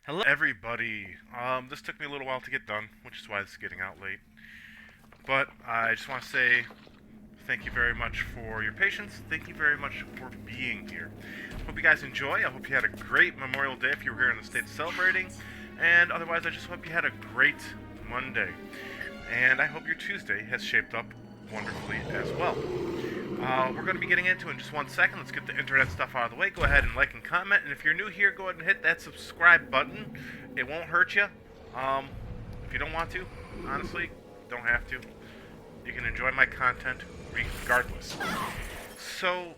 Hello everybody. This took me a little while to get done, which is why this is getting out late. But I just want to say thank you very much for your patience. Thank you very much for being here. Hope you guys enjoy. I hope you had a great Memorial Day if you were here in the States celebrating. And otherwise, I just hope you had a great Monday. And I hope your Tuesday has shaped up wonderfully as well. We're going to be getting into it in just 1 second. Let's get the internet stuff out of the way. Go ahead and like and comment. And if you're new here, go ahead and hit that subscribe button. It won't hurt you. If you don't want to, honestly, don't have to. You can enjoy my content regardless. So,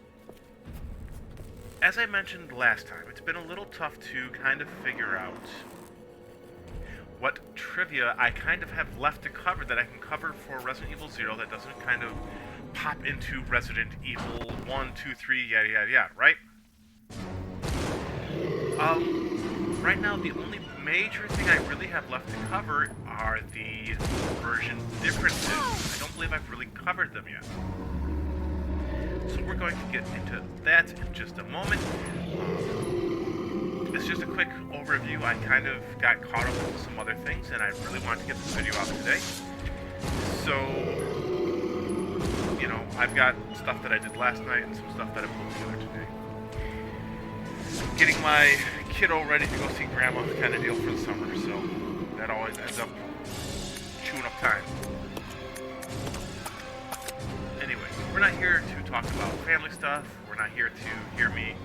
as I mentioned last time, it's been a little tough to kind of figure out what trivia I kind of have left to cover that I can cover for Resident Evil 0 that doesn't kind of pop into Resident Evil 1, 2, 3, yada yada yada, right? Right now the only major thing I really have left to cover are the version differences. I don't believe I've really covered them yet. So we're going to get into that in just a moment. It's just a quick overview. I kind of got caught up with some other things and I really wanted to get this video out today. So, you know, I've got stuff that I did last night and some stuff that I pulled together today. Getting my kiddo ready to go see grandma kind of deal for the summer, so that always ends up chewing up time. Anyway, we're not here to talk about family stuff. We're not here to hear me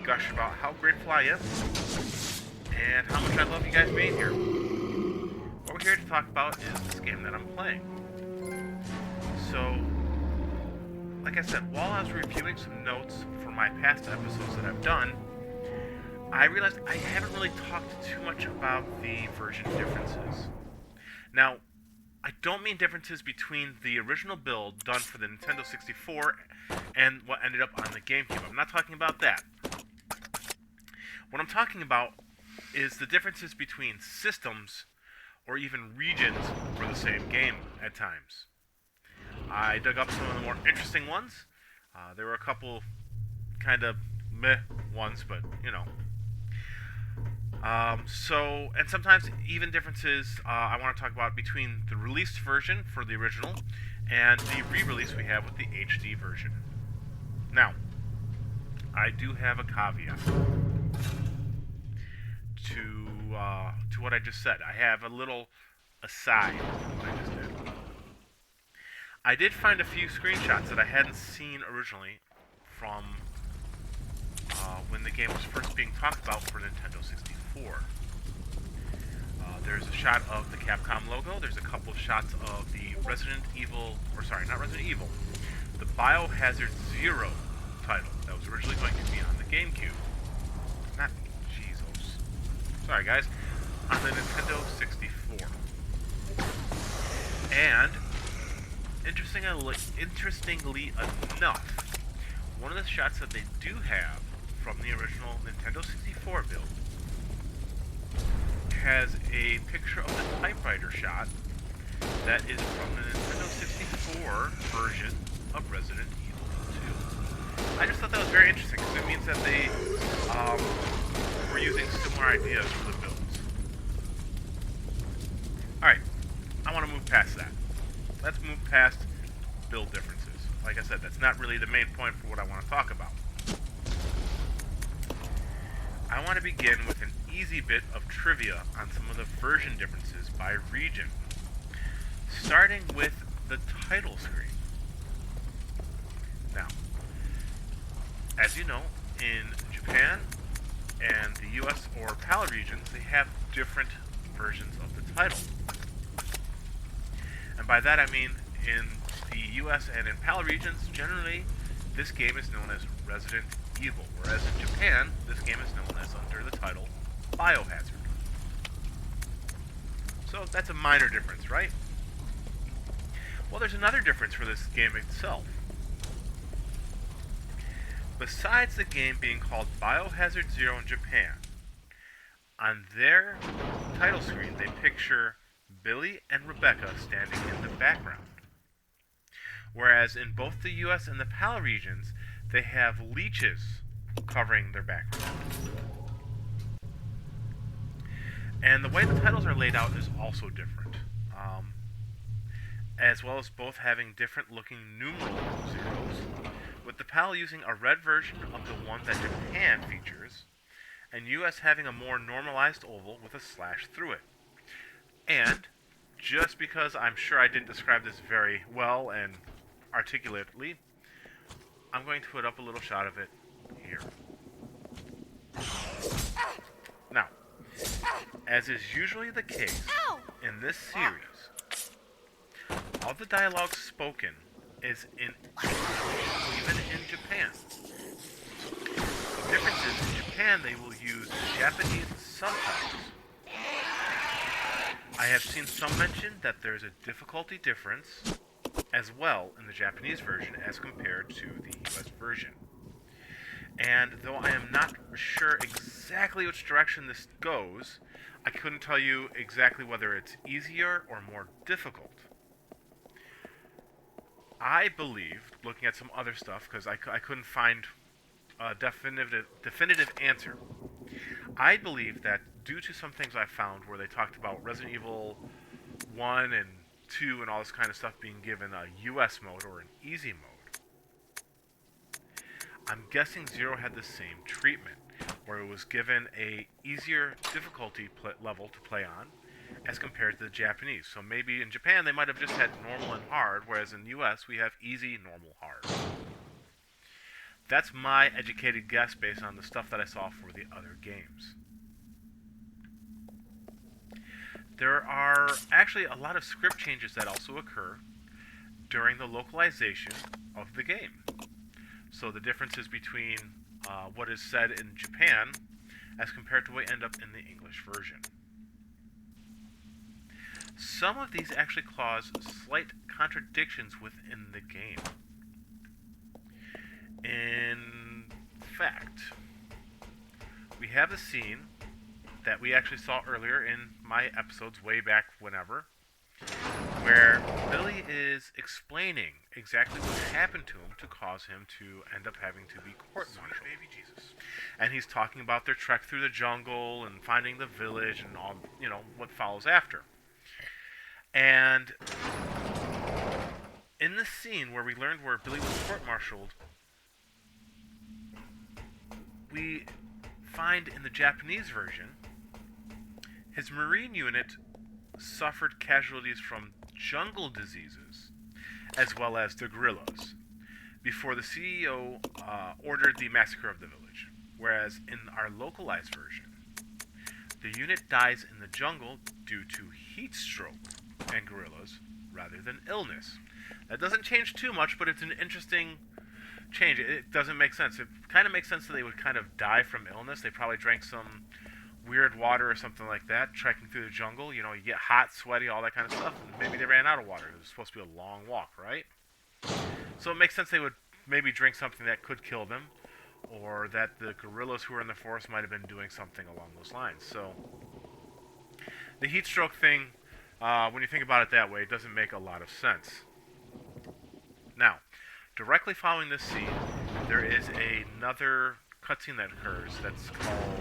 gush about how grateful I am and how much I love you guys being here. What we're here to talk about is this game that I'm playing. So, like I said, while I was reviewing some notes for my past episodes that I've done, I realized I haven't really talked too much about the version differences. Now, I don't mean differences between the original build done for the Nintendo 64 and what ended up on the GameCube. I'm not talking about that. What I'm talking about is the differences between systems or even regions for the same game at times. I dug up some of the more interesting ones. There were a couple kind of meh ones, but you know. And sometimes even differences I want to talk about between the released version for the original and the re-release we have with the HD version. Now, I do have a caveat to what I just said. I have a little aside from what I just did. I did find a few screenshots that I hadn't seen originally from when the game was first being talked about for Nintendo 64. There's a shot of the Capcom logo. There's a couple of shots of the Resident Evil, or sorry, not Resident Evil, the Biohazard Zero title that was originally going to be on the GameCube. Not Jesus. Sorry, guys. On the Nintendo 64. And interestingly enough, one of the shots that they do have from the original Nintendo 64 build has a picture of the typewriter shot that is from the Nintendo 64 version of Resident Evil 2. I just thought that was very interesting because it means that they were using similar ideas for the builds. Alright, I want to move past that. Let's move past build differences. Like I said, that's not really the main point for what I want to talk about. I want to begin with an easy bit of trivia on some of the version differences by region, starting with the title screen. Now, as you know, in Japan and the US or PAL regions, they have different versions of the title. And by that I mean in the US and in PAL regions, generally this game is known as Resident Evil, whereas in Japan, this game is known as under the title Biohazard. So that's a minor difference, right? Well, there's another difference for this game itself. Besides the game being called Biohazard Zero in Japan, on their title screen they picture Billy and Rebecca standing in the background. Whereas in both the US and the PAL regions, they have leeches covering their background. And the way the titles are laid out is also different, as well as both having different looking numeral zeros, with the PAL using a red version of the one that Japan features, and US having a more normalized oval with a slash through it. And, just because I'm sure I didn't describe this very well and articulately, I'm going to put up a little shot of it here. Now, as is usually the case in this series, all the dialogue spoken is in English, even in Japan. The difference is, in Japan they will use Japanese subtitles. I have seen some mention that there's a difficulty difference as well in the Japanese version as compared to the US version. And though I am not sure exactly which direction this goes, I couldn't tell you exactly whether it's easier or more difficult. I believe, looking at some other stuff, because I couldn't find a definitive answer, I believe that due to some things I found where they talked about Resident Evil 1 and 2 and all this kind of stuff being given a US mode or an easy mode, I'm guessing Zero had the same treatment, where it was given a easier difficulty level to play on as compared to the Japanese. So maybe in Japan they might have just had normal and hard, whereas in the US we have easy, normal, hard. That's my educated guess based on the stuff that I saw for the other games. There are actually a lot of script changes that also occur during the localization of the game. So the differences between what is said in Japan as compared to what end up in the English version. Some of these actually cause slight contradictions within the game. In fact, we have a scene that we actually saw earlier in my episodes way back whenever, where Billy is explaining exactly what happened to him to cause him to end up having to be court-martialed. Baby Jesus. And he's talking about their trek through the jungle and finding the village and all, what follows after. And in the scene where we learned where Billy was court-martialed, we find in the Japanese version, his Marine unit suffered casualties from jungle diseases, as well as the guerrillas, before the CEO ordered the massacre of the village. Whereas in our localized version, the unit dies in the jungle due to heat stroke and guerrillas rather than illness. That doesn't change too much, but it's an interesting change. It doesn't make sense. It kind of makes sense that they would kind of die from illness. They probably drank some weird water or something like that, trekking through the jungle. You get hot, sweaty, all that kind of stuff. And maybe they ran out of water. It was supposed to be a long walk, right? So it makes sense they would maybe drink something that could kill them, or that the guerrillas who were in the forest might have been doing something along those lines. So the heat stroke thing, when you think about it that way, it doesn't make a lot of sense. Now, directly following this scene, there is another cutscene that occurs that's called,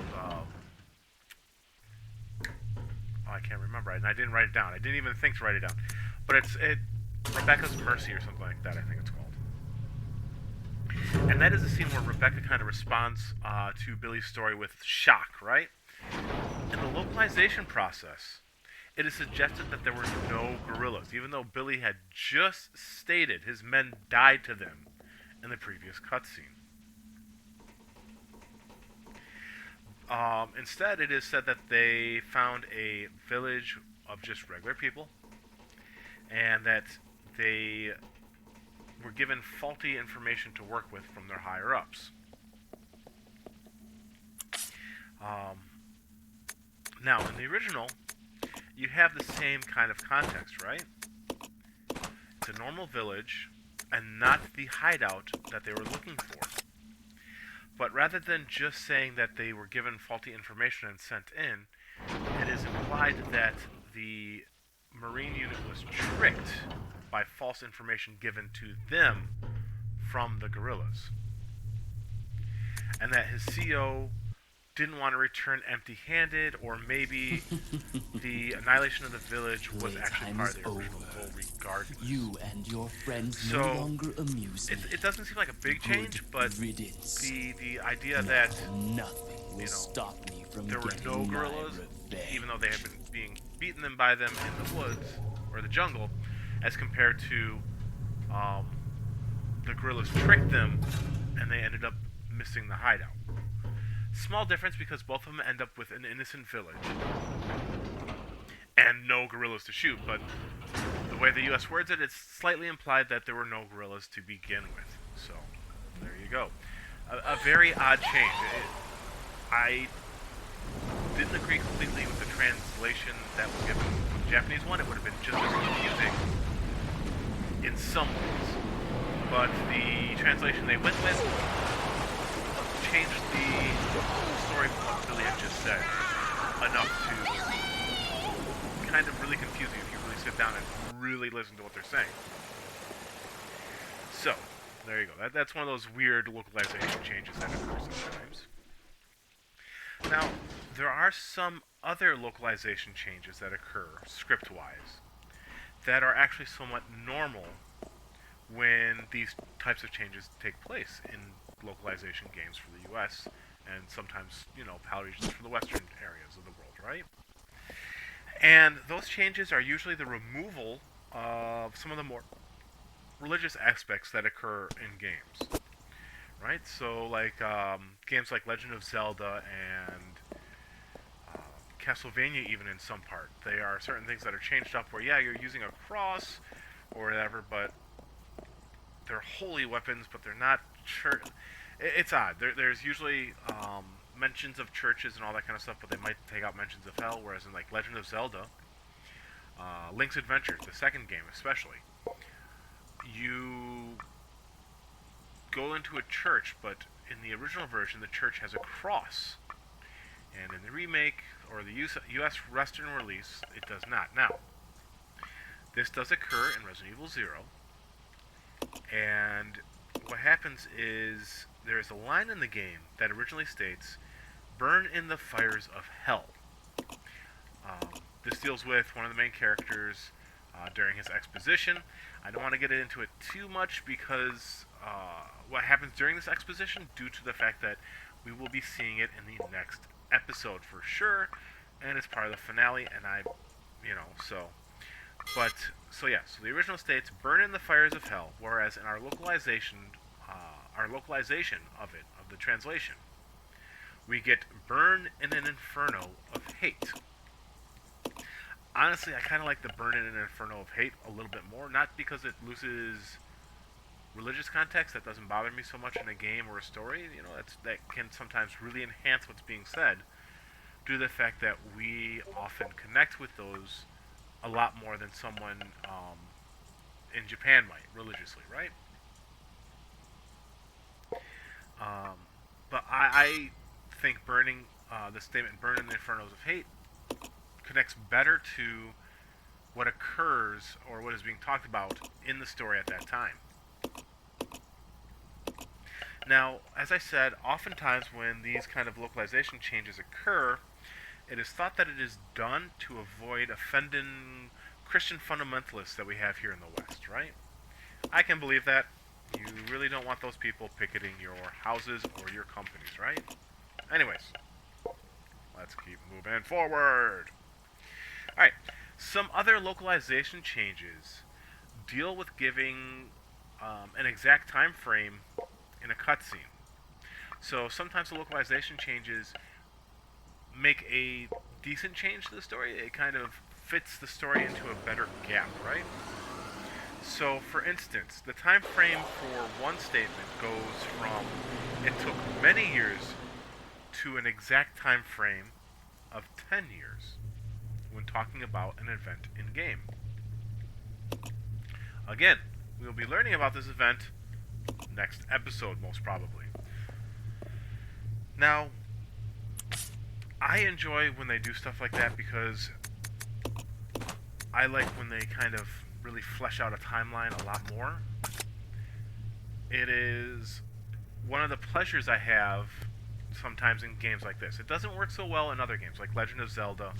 I can't remember, and I didn't write it down. I didn't even think to write it down. But it's Rebecca's Mercy or something like that, I think it's called. And that is a scene where Rebecca kind of responds to Billy's story with shock, right? In the localization process, it is suggested that there were no guerrillas, even though Billy had just stated his men died to them in the previous cutscene. Instead, it is said that they found a village of just regular people, and that they were given faulty information to work with from their higher-ups. Now, in the original, you have the same kind of context, right? It's a normal village, and not the hideout that they were looking for. But rather than just saying that they were given faulty information and sent in, it is implied that the Marine unit was tricked by false information given to them from the guerrillas. And that his CO didn't want to return empty-handed, or maybe the annihilation of the village was actually part of the original goal regardless. You and your friends no So longer amuse me. it doesn't seem like a big change, but riddance. the idea Now, that nothing will stop me from there were getting no my gorillas, revenge. even though they had been being beaten them by them in the woods or the jungle, as compared to um, the gorillas tricked them and they ended up missing the hideout. Small difference because both of them end up with an innocent village and no gorillas to shoot, but the way the U.S. words it, it's slightly implied that there were no gorillas to begin with. So, there you go. A very odd change. I didn't agree completely with the translation that was given from the Japanese one. It would have been just as confusing in some ways. But the translation they went with changed the story from what Billy had just said enough to kind of really confuse you if you really sit down and really listen to what they're saying. So, there you go. That's one of those weird localization changes that occur sometimes. Now, there are some other localization changes that occur, script-wise, that are actually somewhat normal when these types of changes take place in localization games for the US and sometimes, PAL regions for the western areas of the world, right? And those changes are usually the removal of some of the more religious aspects that occur in games, right? So, games like Legend of Zelda and Castlevania, even in some part, there are certain things that are changed up where, yeah, you're using a cross or whatever, but they're holy weapons, but they're not church. It's odd. There's usually mentions of churches and all that kind of stuff, but they might take out mentions of hell, whereas in Legend of Zelda, Link's Adventure, the second game especially, you go into a church, but in the original version, the church has a cross. And in the remake, or the US Western release, it does not. Now, this does occur in Resident Evil 0, and what happens is there is a line in the game that originally states, "Burn in the fires of hell." This deals with one of the main characters during his exposition. I don't want to get into it too much because what happens during this exposition, due to the fact that we will be seeing it in the next episode for sure, and it's part of the finale, and so the original states, "Burn in the fires of hell," whereas in our localization of the translation, we get "Burn in an inferno of hate." Honestly, I kind of like the "Burn in an inferno of hate" a little bit more, not because it loses religious context. That doesn't bother me so much in a game or a story. That can sometimes really enhance what's being said, due to the fact that we often connect with those a lot more than someone in Japan might, religiously, right? But I think the statement "burn in the infernos of hate" connects better to what occurs or what is being talked about in the story at that time. Now, as I said, oftentimes when these kind of localization changes occur, it is thought that it is done to avoid offending Christian fundamentalists that we have here in the West, right? I can believe that. You really don't want those people picketing your houses or your companies, right? Anyways, let's keep moving forward. Alright, some other localization changes deal with giving an exact time frame in a cutscene. So sometimes the localization changes make a decent change to the story. It kind of fits the story into a better gap, right? So, for instance, the time frame for one statement goes from "it took many years" to an exact time frame of 10 years when talking about an event in game. Again, we will be learning about this event next episode, most probably. Now, I enjoy when they do stuff like that because I like when they kind of really flesh out a timeline a lot more. It is one of the pleasures I have sometimes in games like this. It doesn't work so well in other games, like Legend of Zelda.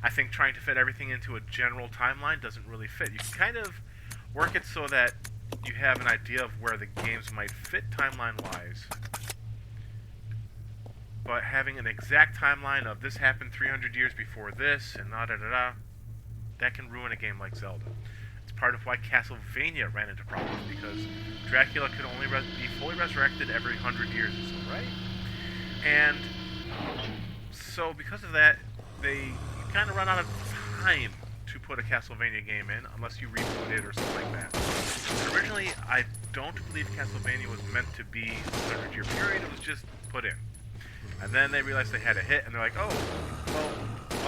I think trying to fit everything into a general timeline doesn't really fit. You can kind of work it so that you have an idea of where the games might fit timeline-wise, but having an exact timeline of this happened 300 years before this, and da-da-da-da, that can ruin a game like Zelda. It's part of why Castlevania ran into problems, because Dracula could only be fully resurrected every 100 years or so, right? And so because of that, you kind of run out of time to put a Castlevania game in, unless you reboot it or something like that. And originally, I don't believe Castlevania was meant to be a 100-year period, it was just put in. And then they realized they had a hit, and they're like, oh, well,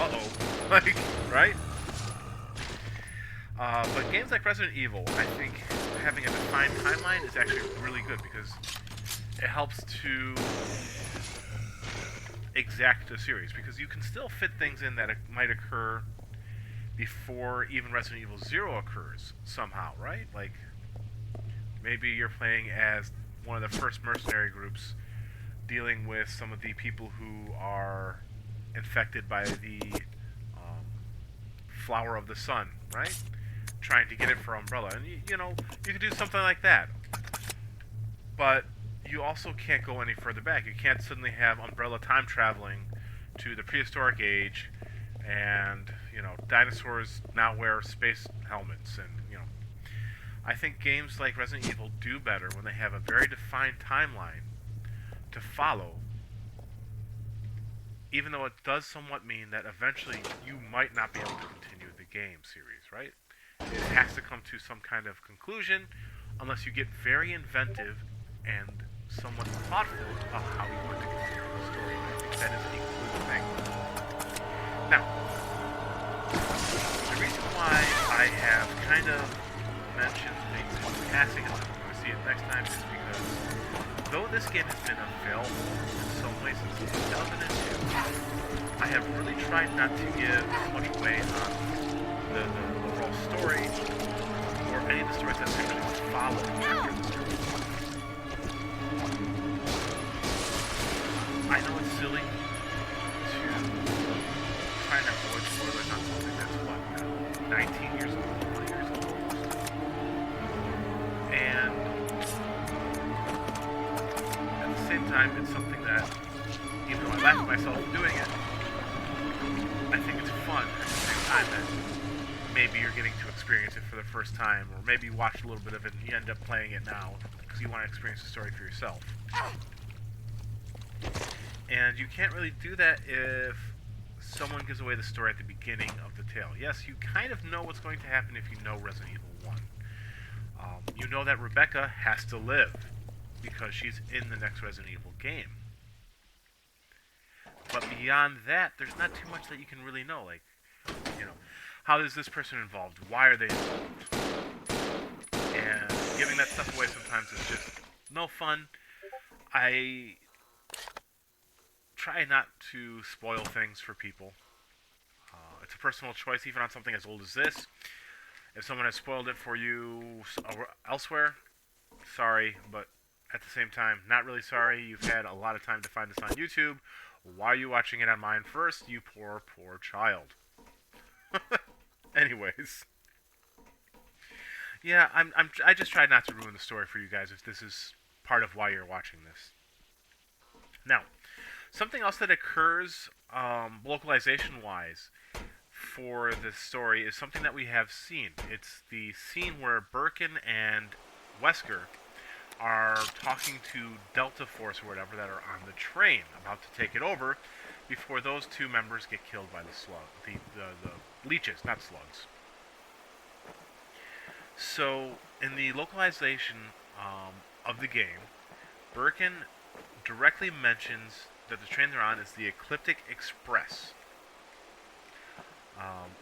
uh-oh, like, right? But games like Resident Evil, I think having a defined timeline is actually really good, because it helps to exact the series, because you can still fit things in that might occur before even Resident Evil 0 occurs somehow, right? Like, maybe you're playing as one of the first mercenary groups dealing with some of the people who are infected by the flower of the sun, right? Trying to get it for Umbrella. And, you know, you could do something like that. But you also can't go any further back. You can't suddenly have Umbrella time traveling to the prehistoric age, and, you know, dinosaurs now wear space helmets, and, you know. I think games like Resident Evil do better when they have a very defined timeline to follow, even though it does somewhat mean that eventually you might not be able to continue the game series, right? It has to come to some kind of conclusion, unless you get very inventive and somewhat thoughtful about how you want to continue the story. I think that is a good thing. Now, the reason why I have kind of mentioned things in passing, and I'm going to see it next time, is because though this game has been a fail in some ways since 2002, I have really tried not to give too much away on the overall story, or any of the stories that actually follow after the story. I know it's silly to try and avoid spoilers on something that's, what, 19 years old, 20 years old. And at the same time, it's something that, even though I laugh at myself for doing it, I think it's fun at the same time that maybe you're getting to experience it for the first time, or maybe you watched a little bit of it and you end up playing it now because you want to experience the story for yourself. And you can't really do that if someone gives away the story at the beginning of the tale. Yes, you kind of know what's going to happen if you know Resident Evil 1. You know that Rebecca has to live because she's in the next Resident Evil game. But beyond that, there's not too much that you can really know. Like, you know, how is this person involved? Why are they involved? And giving that stuff away sometimes is just no fun. I try not to spoil things for people. It's a personal choice, even on something as old as this. If someone has spoiled it for you elsewhere, sorry, but at the same time, not really sorry. You've had a lot of time to find this on YouTube. Why are you watching it on mine first, you poor, poor child? Anyways. Yeah, I just tried not to ruin the story for you guys if this is part of why you're watching this. Now, something else that occurs localization-wise for this story is something that we have seen. It's the scene where Birkin and Wesker are talking to Delta Force or whatever that are on the train, about to take it over, before those two members get killed by the slug, the leeches, not slugs. So, in the localization of the game, Birkin directly mentions that the train they're on is the Ecliptic Express.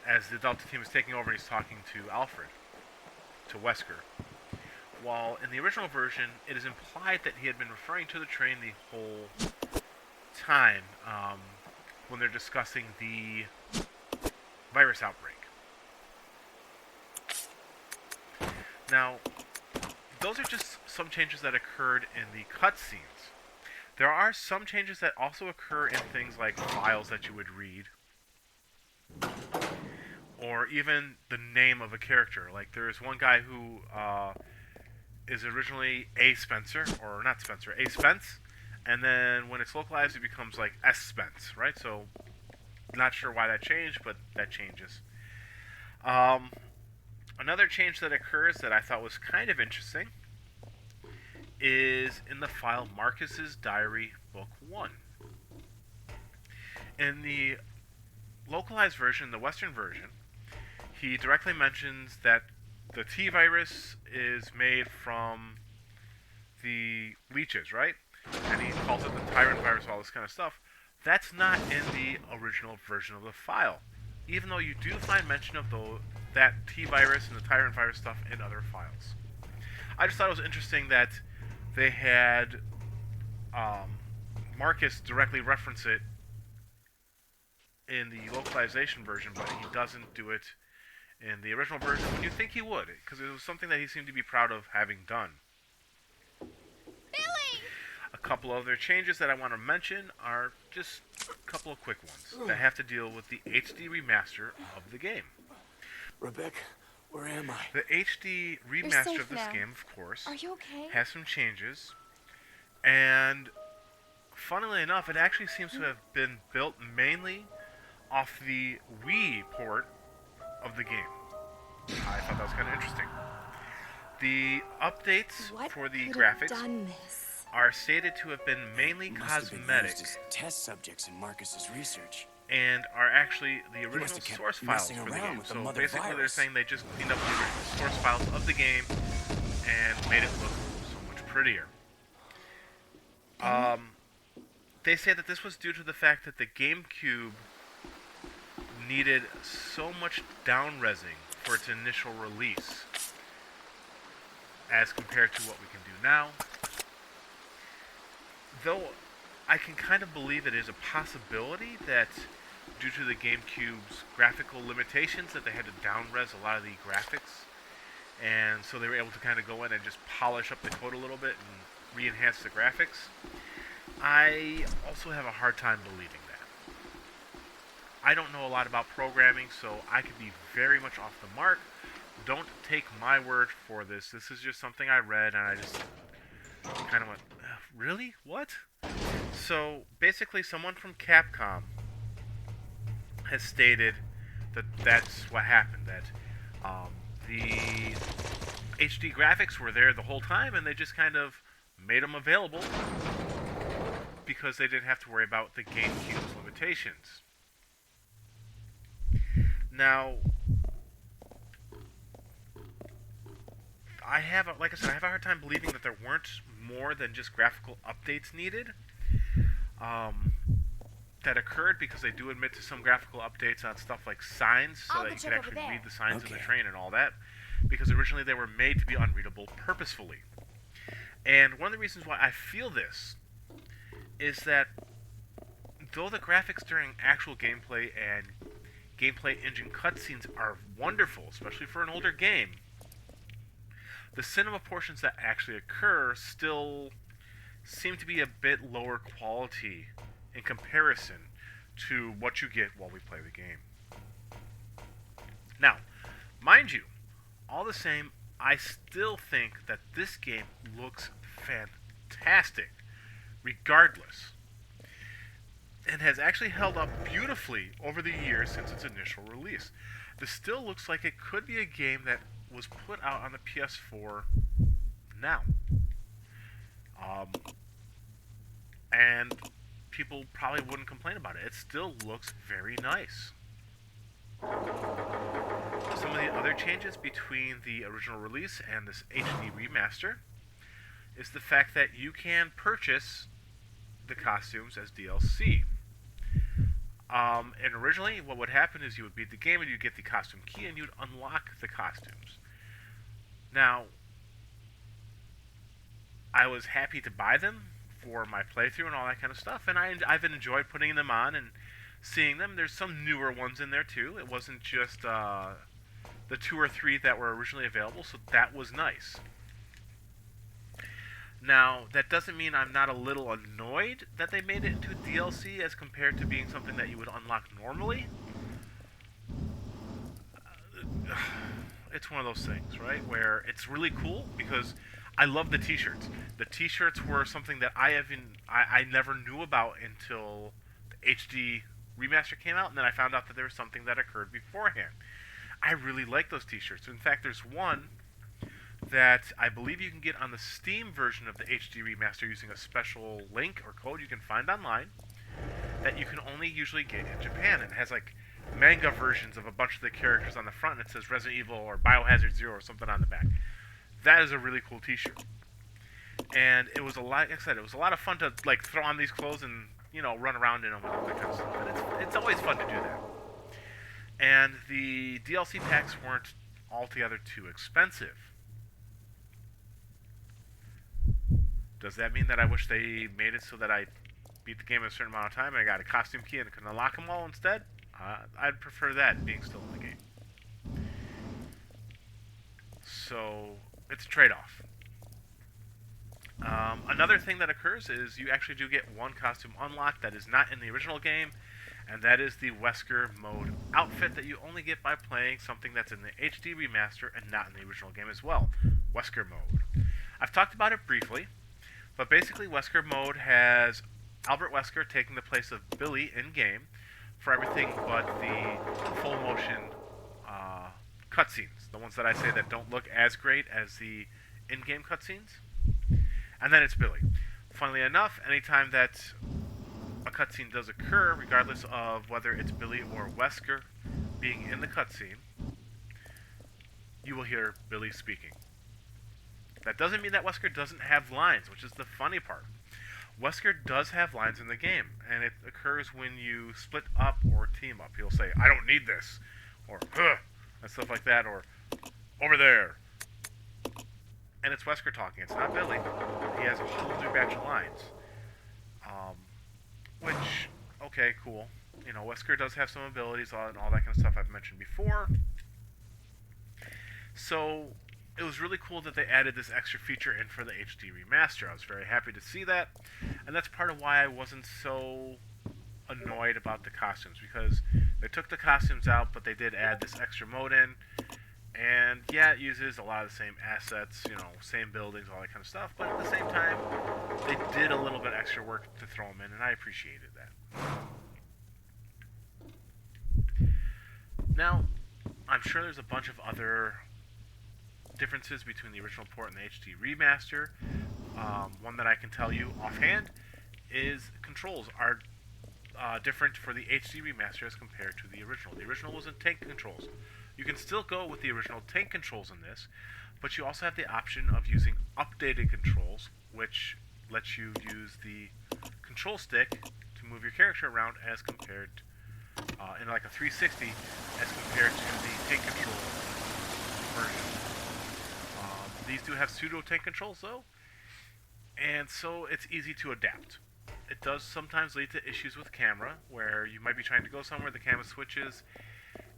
As the Delta team is taking over, he's talking to Alfred, to Wesker. While in the original version, it is implied that he had been referring to the train the whole time when they're discussing the virus outbreak. Now, those are just some changes that occurred in the cutscenes. There are some changes that also occur in things like files that you would read, or even the name of a character. Like there's one guy who is originally A Spencer, or not Spencer, A Spence, and then when it's localized it becomes like S Spence, right? So not sure why that changed, but that changes. Um, Another change that occurs that I thought was kind of interesting is in the file Marcus's Diary Book 1. In the localized version, the Western version, he directly mentions that the T virus is made from the leeches, right? And he calls it the tyrant virus, all this kind of stuff. That's not in the original version of the file, even though you do find mention of that T virus and the tyrant virus stuff in other files. I just thought it was interesting that they had Marcus directly reference it in the localization version, but he doesn't do it in the original version when you think he would, because it was something that he seemed to be proud of having done. Billy! A couple other changes that I want to mention are just a couple of quick ones that have to deal with the HD remaster of the game. Rebecca, where am I? The HD You're remaster safe of this now. game, of course, Are you okay? has some changes, and funnily enough, it actually seems to have been built mainly off the Wii port of the game. I thought that was kind of interesting. The updates What for the could graphics have done this? are stated to have been mainly Must have been cosmetic used as test subjects in Marcus's research. and are actually the must original have kept source files messing for the around game. with the So mother basically they're virus. saying they just cleaned up the original source files of the game and made it look so much prettier. They say that this was due to the fact that the GameCube needed so much down-resing for its initial release as compared to what we can do now. Though I can kind of believe it is a possibility that due to the GameCube's graphical limitations that they had to down-res a lot of the graphics, and so they were able to kind of go in and just polish up the code a little bit and re-enhance the graphics. I also have a hard time believing that. I don't know a lot about programming, so I could be very much off the mark. Don't take my word for this. This is just something I read, and I just kind of went, really? What? So, basically, someone from Capcom has stated that that's what happened, that the HD graphics were there the whole time, and they just kind of made them available because they didn't have to worry about the GameCube's limitations. Now, like I said, I have a hard time believing that there weren't more than just graphical updates needed that occurred, because they do admit to some graphical updates on stuff like signs, so I'll that go you check can over actually there. read the signs in the Okay. train and all that, because originally they were made to be unreadable purposefully. And one of the reasons why I feel this is that though the graphics during actual gameplay and gameplay engine cutscenes are wonderful, especially for an older game, the cinema portions that actually occur still seem to be a bit lower quality in comparison to what you get while we play the game. Now, mind you, all the same, I still think that this game looks fantastic, regardless, and has actually held up beautifully over the years since its initial release. This still looks like it could be a game that was put out on the PS4 now. And people probably wouldn't complain about it. It still looks very nice. Some of the other changes between the original release and this HD remaster is the fact that you can purchase the costumes as DLC. And originally, what would happen is you would beat the game and you'd get the costume key and you'd unlock the costumes. Now, I was happy to buy them for my playthrough and all that kind of stuff, and I've enjoyed putting them on and seeing them. There's some newer ones in there too. It wasn't just the 2 or 3 that were originally available, so that was nice. Now, that doesn't mean I'm not a little annoyed that they made it into DLC as compared to being something that you would unlock normally. It's one of those things, right? Where it's really cool because I love the t-shirts. The t-shirts were something that I never knew about until the HD remaster came out, and then I found out that there was something that occurred beforehand. I really like those t-shirts. In fact, there's one that I believe you can get on the Steam version of the HD remaster using a special link or code you can find online that you can only usually get in Japan. It has like manga versions of a bunch of the characters on the front, and it says Resident Evil or Biohazard Zero or something on the back. That is a really cool t-shirt. And it was a lot, like I said, it was a lot of fun to like throw on these clothes and, you know, run around in them and all that kind of stuff. And it's always fun to do that. And the DLC packs weren't altogether too expensive. Does that mean that I wish they made it so that I beat the game in a certain amount of time and I got a costume key and can unlock them all instead? I'd prefer that being still in the game. So, it's a trade-off. Another thing that occurs is you actually do get one costume unlocked that is not in the original game, and that is the Wesker mode outfit that you only get by playing something that's in the HD remaster and not in the original game as well. Wesker mode. I've talked about it briefly, but basically Wesker mode has Albert Wesker taking the place of Billy in-game for everything but the full motion cutscenes. The ones that I say that don't look as great as the in-game cutscenes. And then it's Billy. Funnily enough, anytime that a cutscene does occur, regardless of whether it's Billy or Wesker being in the cutscene, you will hear Billy speaking. That doesn't mean that Wesker doesn't have lines, which is the funny part. Wesker does have lines in the game, and it occurs when you split up or team up. He'll say, "I don't need this," or "Huh," and stuff like that, or "Over there." And it's Wesker talking. It's not Billy. He has a whole new batch of lines. Which, okay, cool. You know, Wesker does have some abilities and all that kind of stuff I've mentioned before. So, it was really cool that they added this extra feature in for the HD remaster. I was very happy to see that. And that's part of why I wasn't so annoyed about the costumes, because they took the costumes out, but they did add this extra mode in. And yeah, it uses a lot of the same assets, you know, same buildings, all that kind of stuff. But at the same time, they did a little bit extra work to throw them in, and I appreciated that. Now, I'm sure there's a bunch of other differences between the original port and the HD remaster. One that I can tell you offhand is controls are different for the HD remaster as compared to the original. The original was in tank controls. You can still go with the original tank controls in this, but you also have the option of using updated controls, which lets you use the control stick to move your character around as compared in like a 360 as compared to the tank control version. These do have pseudo tank controls though, and so it's easy to adapt. It does sometimes lead to issues with camera, where you might be trying to go somewhere, the camera switches,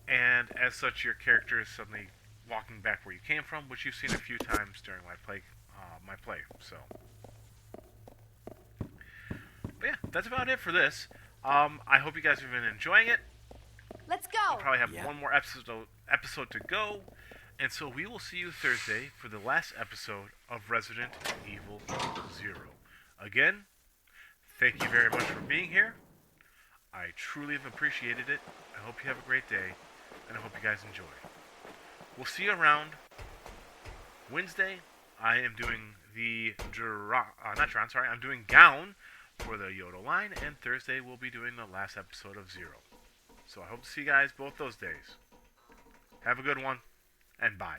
and as such, your character is suddenly walking back where you came from, which you've seen a few times during my play. So, but yeah, that's about it for this. I hope you guys have been enjoying it. Let's We'll go. probably have one more episode to go, and so we will see you Thursday for the last episode of Resident Evil 0. Again, thank you very much for being here. I truly have appreciated it. I hope you have a great day, and I hope you guys enjoy. We'll see you around Wednesday. I am doing I'm doing Gown for the Yoda line, and Thursday we'll be doing the last episode of Zero. So I hope to see you guys both those days. Have a good one, and bye.